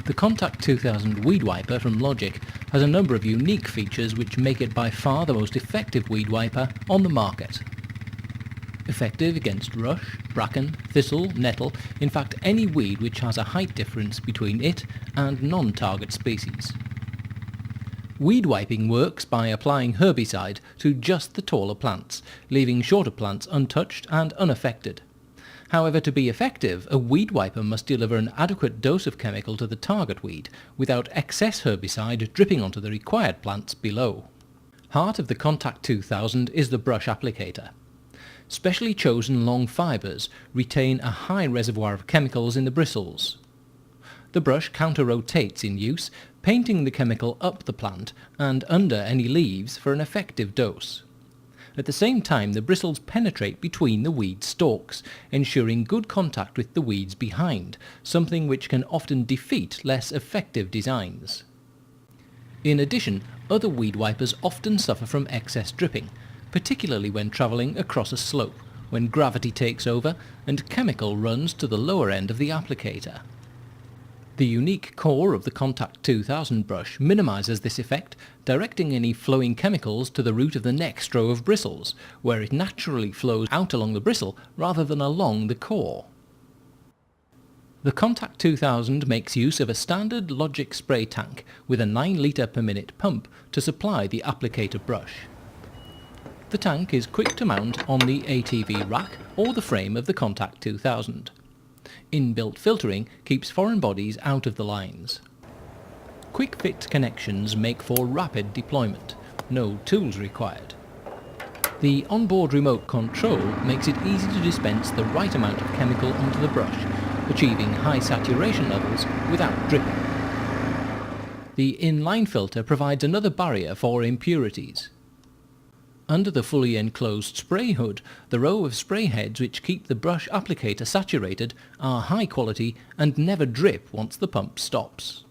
The Contact 2000 weed wiper from Logic has a number of unique features which make it by far the most effective weed wiper on the market. Effective against rush, bracken, thistle, nettle, in fact any weed which has a height difference between it and non-target species. Weed wiping works by applying herbicide to just the taller plants, leaving shorter plants untouched and unaffected. However, to be effective, a weed wiper must deliver an adequate dose of chemical to the target weed, without excess herbicide dripping onto the required plants below. Heart of the Contact 2000 is the brush applicator. Specially chosen long fibres retain a high reservoir of chemicals in the bristles. The brush counter-rotates in use, painting the chemical up the plant and under any leaves for an effective dose. At the same time, the bristles penetrate between the weed stalks, ensuring good contact with the weeds behind, something which can often defeat less effective designs. In addition, other weed wipers often suffer from excess dripping, particularly when travelling across a slope, when gravity takes over and chemical runs to the lower end of the applicator. The unique core of the Contact 2000 brush minimises this effect, directing any flowing chemicals to the root of the next row of bristles, where it naturally flows out along the bristle rather than along the core. The Contact 2000 makes use of a standard Logic spray tank with a 9 litre per minute pump to supply the applicator brush. The tank is quick to mount on the ATV rack or the frame of the Contact 2000. Inbuilt filtering keeps foreign bodies out of the lines. Quick fit connections make for rapid deployment, no tools required. The onboard remote control makes it easy to dispense the right amount of chemical onto the brush, achieving high saturation levels without dripping. The inline filter provides another barrier for impurities. Under the fully enclosed spray hood, the row of spray heads which keep the brush applicator saturated are high quality and never drip once the pump stops.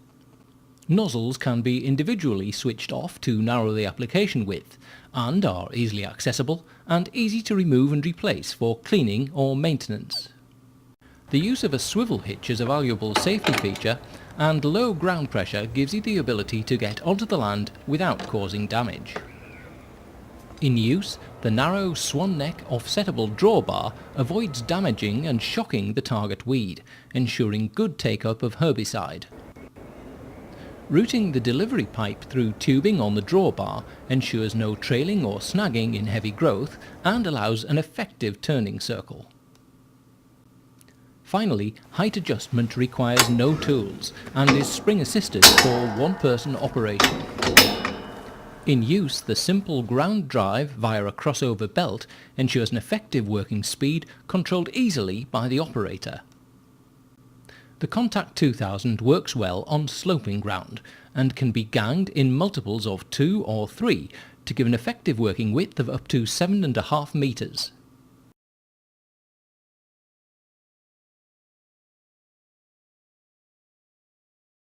Nozzles can be individually switched off to narrow the application width, and are easily accessible and easy to remove and replace for cleaning or maintenance. The use of a swivel hitch is a valuable safety feature, and low ground pressure gives you the ability to get onto the land without causing damage. In use, the narrow swan neck offsettable drawbar avoids damaging and shocking the target weed, ensuring good take-up of herbicide. Routing the delivery pipe through tubing on the drawbar ensures no trailing or snagging in heavy growth and allows an effective turning circle. Finally, height adjustment requires no tools and is spring assisted for one-person operation. In use, the simple ground drive via a crossover belt ensures an effective working speed controlled easily by the operator. The Contact 2000 works well on sloping ground and can be ganged in multiples of 2 or 3 to give an effective working width of up to 7.5 meters.